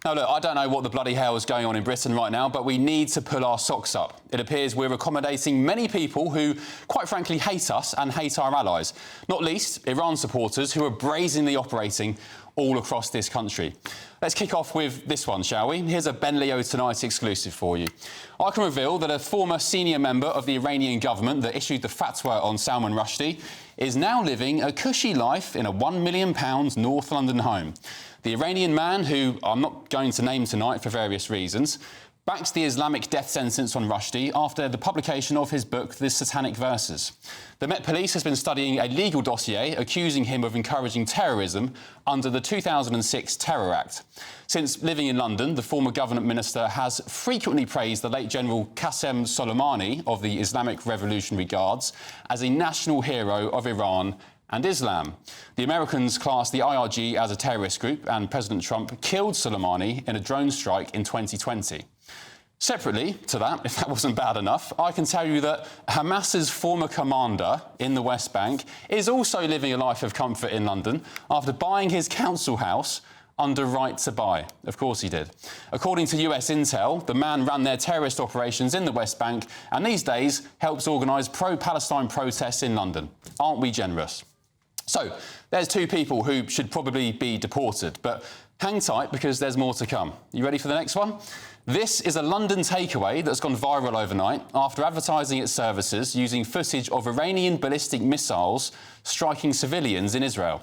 Now look, I don't know what the bloody hell is going on in Britain right now, but we need to pull our socks up. It appears we're accommodating many people who, quite frankly, hate us and hate our allies. Not least, Iran supporters who are brazenly operating all across this country. Let's kick off with this one, shall we? Here's a Ben Leo Tonight exclusive for you. I can reveal that a former senior member of the Iranian government that issued the fatwa on Salman Rushdie is now living a cushy life in a £1 million North London home. The Iranian man, who I'm not going to name tonight for various reasons, backs the Islamic death sentence on Rushdie after the publication of his book, The Satanic Verses. The Met Police has been studying a legal dossier accusing him of encouraging terrorism under the 2006 Terror Act. Since living in London, the former government minister has frequently praised the late General Qasem Soleimani of the Islamic Revolutionary Guards as a national hero of Iran and Islam. The Americans classed the IRG as a terrorist group, and President Trump killed Soleimani in a drone strike in 2020. Separately to that, if that wasn't bad enough, I can tell you that Hamas's former commander in the West Bank is also living a life of comfort in London after buying his council house under right to buy. Of course he did. According to US intel, the man ran their terrorist operations in the West Bank and these days helps organise pro-Palestine protests in London. Aren't we generous? So, there's two people who should probably be deported, but hang tight because there's more to come. You ready for the next one? This is a London takeaway that's gone viral overnight after advertising its services using footage of Iranian ballistic missiles striking civilians in Israel.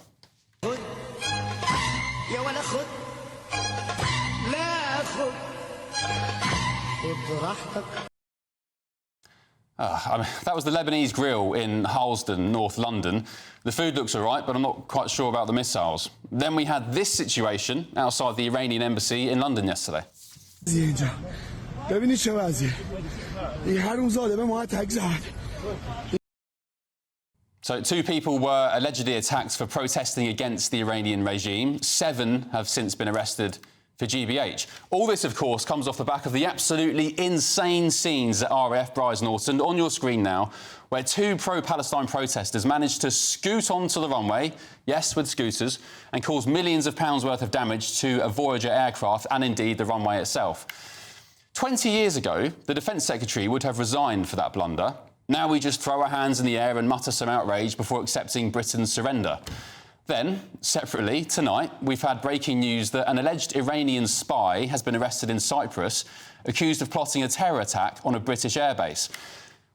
That was the Lebanese grill in Harlesden, North London. The food looks all right, but I'm not quite sure about the missiles. Then we had this situation outside the Iranian embassy in London yesterday. So 2 people were allegedly attacked for protesting against the Iranian regime. 7 have since been arrested for GBH. All this, of course, comes off the back of the absolutely insane scenes at RAF Brize Norton on your screen now, where 2 pro-Palestine protesters managed to scoot onto the runway, yes, with scooters, and cause millions of pounds worth of damage to a Voyager aircraft and indeed the runway itself. 20 years ago, the Defence Secretary would have resigned for that blunder. Now we just throw our hands in the air and mutter some outrage before accepting Britain's surrender. Then, separately, tonight, we've had breaking news that an alleged Iranian spy has been arrested in Cyprus, accused of plotting a terror attack on a British airbase.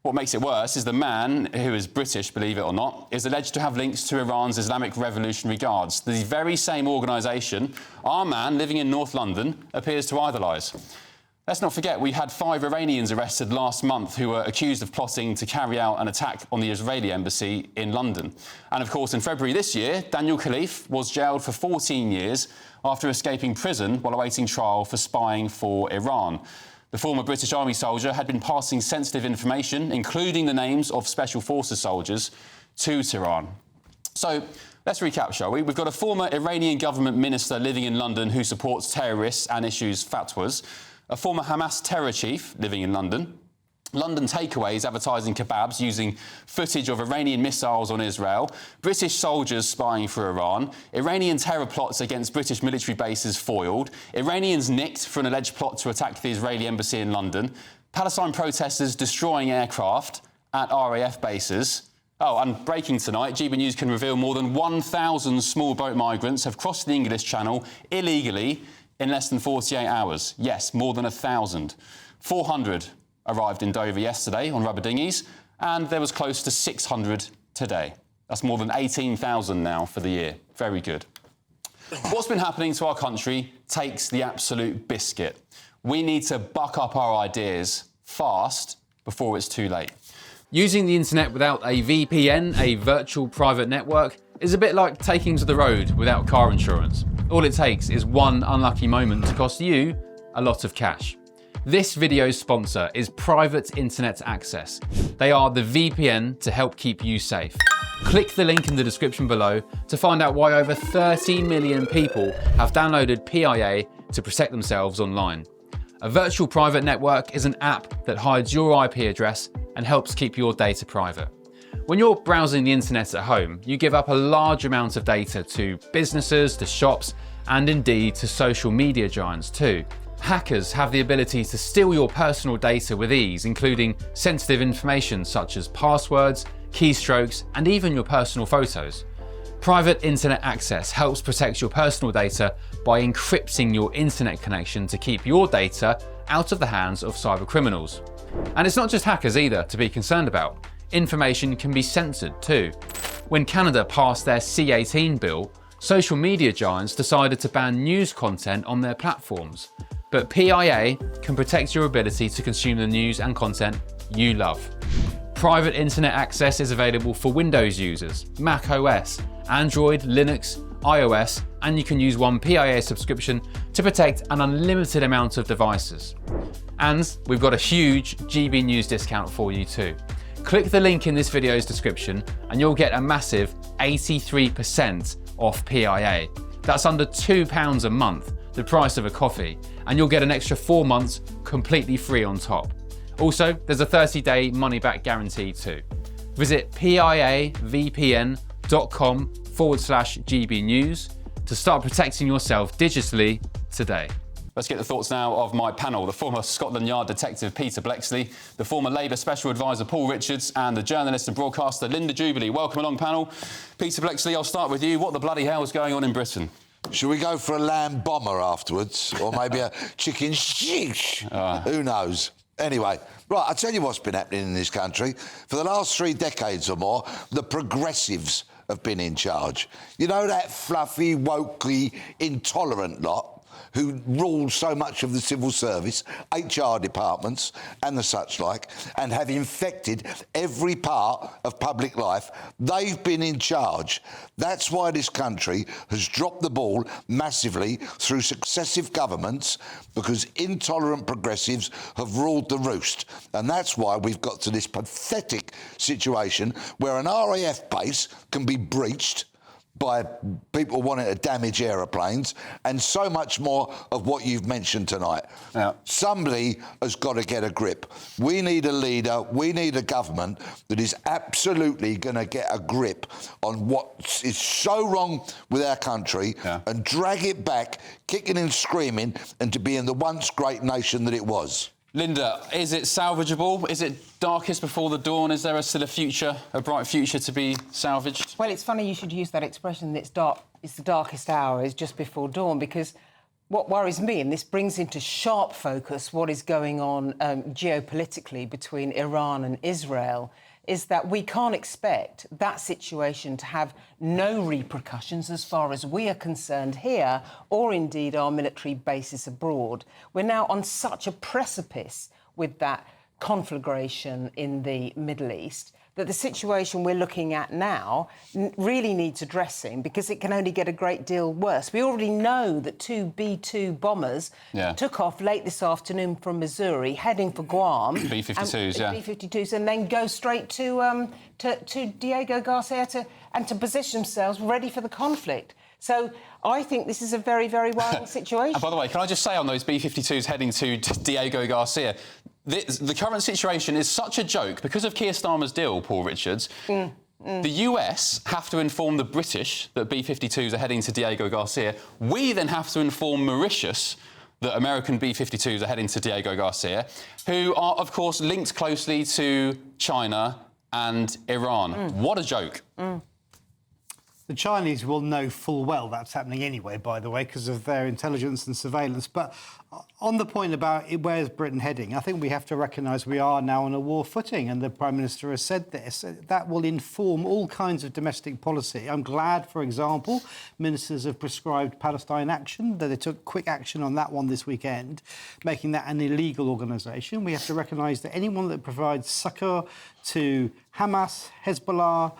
What makes it worse is the man, who is British, believe it or not, is alleged to have links to Iran's Islamic Revolutionary Guards, the very same organisation our man living in North London appears to idolise. Let's not forget we had 5 Iranians arrested last month who were accused of plotting to carry out an attack on the Israeli embassy in London. And of course, in February this year, Daniel Khalif was jailed for 14 years after escaping prison while awaiting trial for spying for Iran. The former British Army soldier had been passing sensitive information, including the names of Special Forces soldiers, to Tehran. So, let's recap, shall we? We've got a former Iranian government minister living in London who supports terrorists and issues fatwas. A former Hamas terror chief living in London. London takeaways advertising kebabs using footage of Iranian missiles on Israel. British soldiers spying for Iran. Iranian terror plots against British military bases foiled. Iranians nicked for an alleged plot to attack the Israeli embassy in London. Palestine protesters destroying aircraft at RAF bases. Oh, and breaking tonight, GB News can reveal more than 1,000 small boat migrants have crossed the English Channel illegally in less than 48 hours. Yes, more than 1,000. 400 arrived in Dover yesterday on rubber dinghies, and there was close to 600 today. That's more than 18,000 now for the year. Very good. What's been happening to our country takes the absolute biscuit. We need to buck up our ideas fast before it's too late. Using the internet without a VPN, a virtual private network, is a bit like taking to the road without car insurance. All it takes is one unlucky moment to cost you a lot of cash. This video's sponsor is Private Internet Access. They are the VPN to help keep you safe. Click the link in the description below to find out why over 30 million people have downloaded PIA to protect themselves online. A virtual private network is an app that hides your IP address and helps keep your data private. When you're browsing the internet at home, you give up a large amount of data to businesses, to shops, and indeed to social media giants too. Hackers have the ability to steal your personal data with ease, including sensitive information such as passwords, keystrokes, and even your personal photos. Private internet access helps protect your personal data by encrypting your internet connection to keep your data out of the hands of cyber criminals. And it's not just hackers either to be concerned about. Information can be censored too. When Canada passed their C-18 bill, social media giants decided to ban news content on their platforms. But PIA can protect your ability to consume the news and content you love. Private internet access is available for Windows users, Mac OS, Android, Linux, iOS, and you can use one PIA subscription to protect an unlimited amount of devices. And we've got a huge GB News discount for you too. Click the link in this video's description and you'll get a massive 83% off PIA. That's under £2 a month, the price of a coffee, and you'll get an extra 4 months completely free on top. Also, there's a 30-day money-back guarantee too. Visit piavpn.com/GB News to start protecting yourself digitally today. Let's get the thoughts now of my panel, the former Scotland Yard detective Peter Bleksley, the former Labour Special Advisor Paul Richards, and the journalist and broadcaster Linda Jubilee. Welcome along, panel. Peter Bleksley, I'll start with you. What the bloody hell is going on in Britain? Should we go for a lamb bomber afterwards? Or maybe a chicken shish? Who knows? Anyway, right, I'll tell you what's been happening in this country. For the last 3 decades or more, the progressives have been in charge. You know that fluffy, wokely, intolerant lot who rule so much of the civil service, HR departments and the such like, and have infected every part of public life. They've been in charge. That's why this country has dropped the ball massively through successive governments, because intolerant progressives have ruled the roost. And that's why we've got to this pathetic situation where an RAF base can be breached by people wanting to damage aeroplanes, and so much more of what you've mentioned tonight. Yeah. Somebody has got to get a grip. We need a leader, we need a government that is absolutely going to get a grip on what is so wrong with our country and drag it back, kicking and screaming, and to being the once great nation that it was. Linda, is it salvageable? Is it darkest before the dawn? Is there still a future, a bright future to be salvaged? Well, it's funny you should use that expression, it's the darkest hour is just before dawn, because what worries me, and this brings into sharp focus what is going on geopolitically between Iran and Israel, is that we can't expect that situation to have no repercussions as far as we are concerned here, or indeed our military bases abroad. We're now on such a precipice with that conflagration in the Middle East that the situation we're looking at now really needs addressing, because it can only get a great deal worse. We already know that 2 B-2 bombers took off late this afternoon from Missouri, heading for Guam. B-52s, B-52s, and then go straight to Diego Garcia to position themselves ready for the conflict. So I think this is a very, very worrying situation. And by the way, can I just say on those B-52s heading to Diego Garcia, the current situation is such a joke because of Keir Starmer's deal, Paul Richards. The US have to inform the British that B-52s are heading to Diego Garcia. We then have to inform Mauritius that American B-52s are heading to Diego Garcia, who are, of course, linked closely to China and Iran. What a joke. The Chinese will know full well that's happening anyway, by the way, because of their intelligence and surveillance. But on the point about where's Britain heading, I think we have to recognise we are now on a war footing, and the Prime Minister has said this. That will inform all kinds of domestic policy. I'm glad, for example, ministers have prescribed Palestine action, that they took quick action on that one this weekend, making that an illegal organisation. We have to recognise that anyone that provides succour to Hamas, Hezbollah,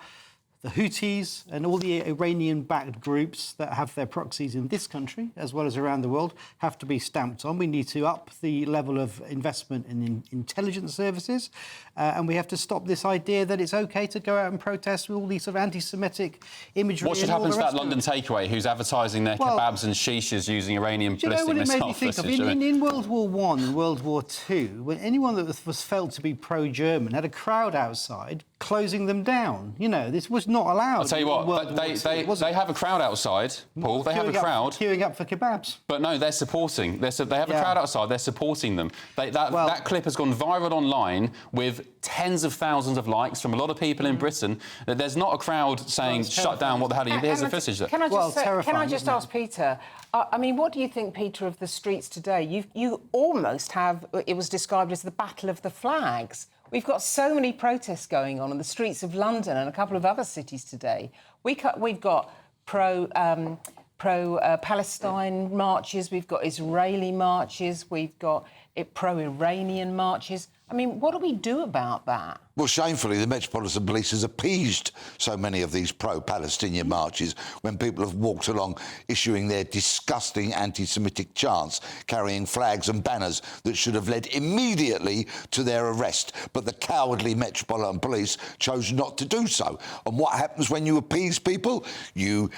the Houthis and all the Iranian-backed groups that have their proxies in this country, as well as around the world, have to be stamped on. We need to up the level of investment in intelligence services, and we have to stop this idea that it's OK to go out and protest with all these sort of anti-Semitic imagery. What should happen to that London takeaway who's advertising their kebabs and shishas using Iranian ballistic missile footage? In World War I and World War II, when anyone that was felt to be pro-German had a crowd outside closing them down. You know, this was not allowed. I'll tell you what, they have a crowd outside, Paul. They have a crowd. Queuing up for kebabs. But no, they're supporting. They have a crowd outside. They're supporting them. That clip has gone viral online with tens of thousands of likes from a lot of people in Britain. There's not a crowd saying, shut down, what the hell are you... Here's the footage there. Can I just ask Peter, I mean, what do you think, Peter, of the streets today? You almost have... It was described as the Battle of the Flags. We've got so many protests going on the streets of London and a couple of other cities today. We've got pro-Palestine marches, we've got Israeli marches, we've got pro-Iranian marches. I mean, what do we do about that? Well, shamefully, the Metropolitan Police has appeased so many of these pro-Palestinian marches when people have walked along issuing their disgusting anti-Semitic chants, carrying flags and banners that should have led immediately to their arrest. But the cowardly Metropolitan Police chose not to do so. And what happens when you appease people? You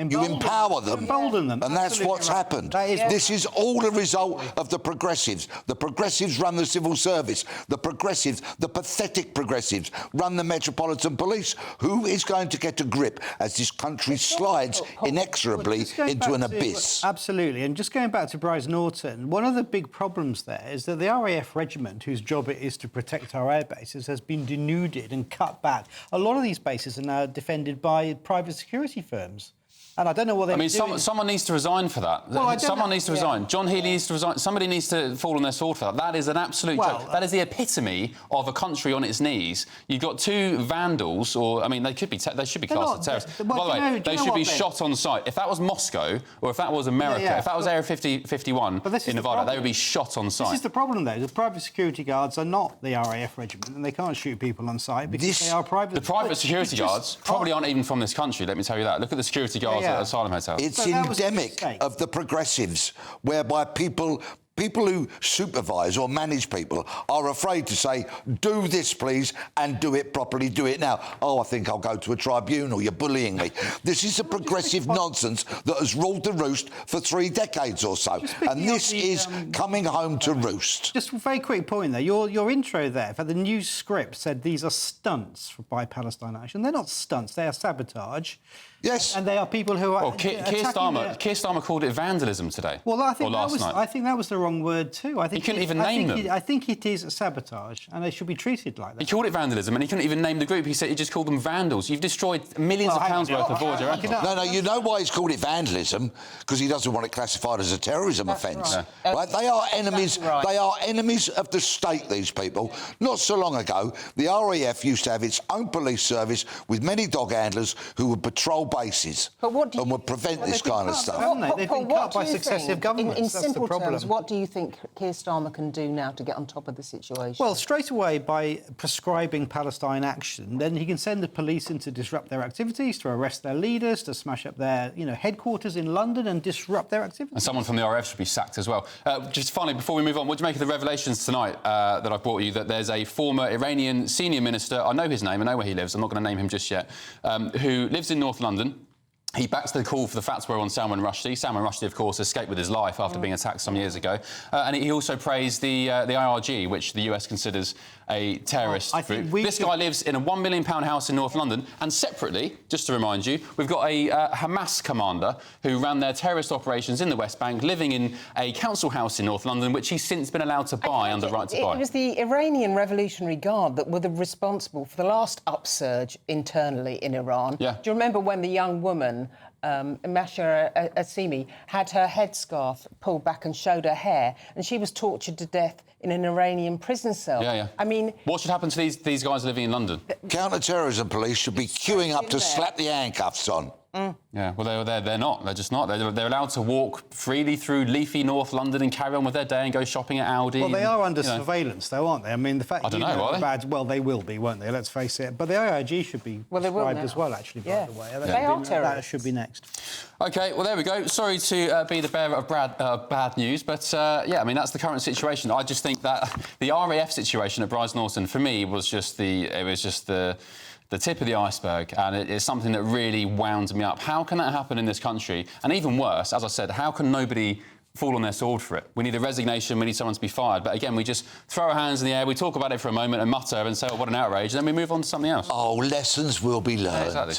empower them. Embolden them. And that's what's happened. This is all a result of the progressives. The progressives run the civil service. The progressives, the pathetic progressives, run the Metropolitan Police. Who is going to get a grip as this country slides inexorably into an abyss? Absolutely. And just going back to Brize Norton, one of the big problems there is that the RAF regiment, whose job it is to protect our air bases, has been denuded and cut back. A lot of these bases are now defended by private security firms. And I don't know what they're doing. Someone needs to resign for that. Well, someone needs to resign. John Healey needs to resign. Somebody needs to fall on their sword for that. That is an absolute joke. That is the epitome of a country on its knees. You've got two vandals, or, I mean, they should be classed as terrorists. By the way, they should be shot on sight. If that was Moscow, or if that was America, if that was Area 51 in Nevada, they would be shot on sight. This is the problem, though. The private security guards are not the RAF regiment, and they can't shoot people on sight because they are private... The private security guards probably aren't even from this country, let me tell you that. Look at the security guards at Asylum Hotel. It's endemic of the progressives, whereby people who supervise or manage people are afraid to say, do this, please, and do it properly, do it now. Oh, I think I'll go to a tribunal, you're bullying me. This is a progressive nonsense that has ruled the roost for 3 decades or so, and this is coming home to roost. Just a very quick point there. Your intro there, for the news script, said these are stunts by Palestine Action. They're not stunts, they are sabotage. Yes. And they are people who are... Well, Keir Starmer called it vandalism today. Well, I think that was the wrong word too. I think he couldn't even name them. I think it is sabotage, and they should be treated like that. He called it vandalism, and he couldn't even name the group. He said he just called them vandals. You've destroyed millions of pounds worth of void. No, you know why he's called it vandalism? Because he doesn't want it classified as a terrorism offence. Right. They are enemies. They are enemies of the state. These people. Not so long ago, the RAF used to have its own police service with many dog handlers who would patrol bases and would prevent this kind of stuff. They've been cut by successive governments. In simple terms, what do you think Keir Starmer can do now to get on top of the situation? Well, straight away, by prescribing Palestine Action, then he can send the police in to disrupt their activities, to arrest their leaders, to smash up their headquarters in London and disrupt their activities. And someone from the RAF should be sacked as well. Just finally, before we move on, what do you make of the revelations tonight that I've brought you, that there's a former Iranian senior minister, I know his name, I know where he lives, I'm not going to name him just yet, who lives in North London. He backs the call for the fatwa on Salman Rushdie. Salman Rushdie, of course, escaped with his life after being attacked some years ago. And he also praised the IRG, which the US considers a terrorist group. This guy lives in a £1 million house in North London. And separately, just to remind you, we've got a Hamas commander who ran their terrorist operations in the West Bank, living in a council house in North London, which he's since been allowed to buy under right to buy. It was the Iranian Revolutionary Guard that were responsible for the last upsurge internally in Iran. Yeah. Do you remember when the young woman... Masha Asimi had her headscarf pulled back and showed her hair, and she was tortured to death in an Iranian prison cell. Yeah. I mean... What should happen to these guys living in London? Counter-terrorism police should be queuing up to slap the handcuffs on. Yeah, well, they're not. They're just not. They're allowed to walk freely through leafy North London and carry on with their day and go shopping at Aldi. Well, they are under surveillance, though, aren't they? I mean, the fact... I don't know, are they? Well, they will be, won't they? Let's face it. But the IRG should be prescribed as well, actually, by the way. They are terrorists. That should be next. OK, well, there we go. Sorry to be the bearer of bad news, but, yeah, I mean, that's the current situation. I just think that the RAF situation at Brize Norton, for me, was just the tip of the iceberg, and it is something that really wound me up. How can that happen in this country? And even worse, as I said, how can nobody fall on their sword for it. We need a resignation, we need someone to be fired. But again, we just throw our hands in the air, we talk about it for a moment and mutter and say, oh, what an outrage, and then we move on to something else. Oh, lessons will be learned. Yeah, exactly.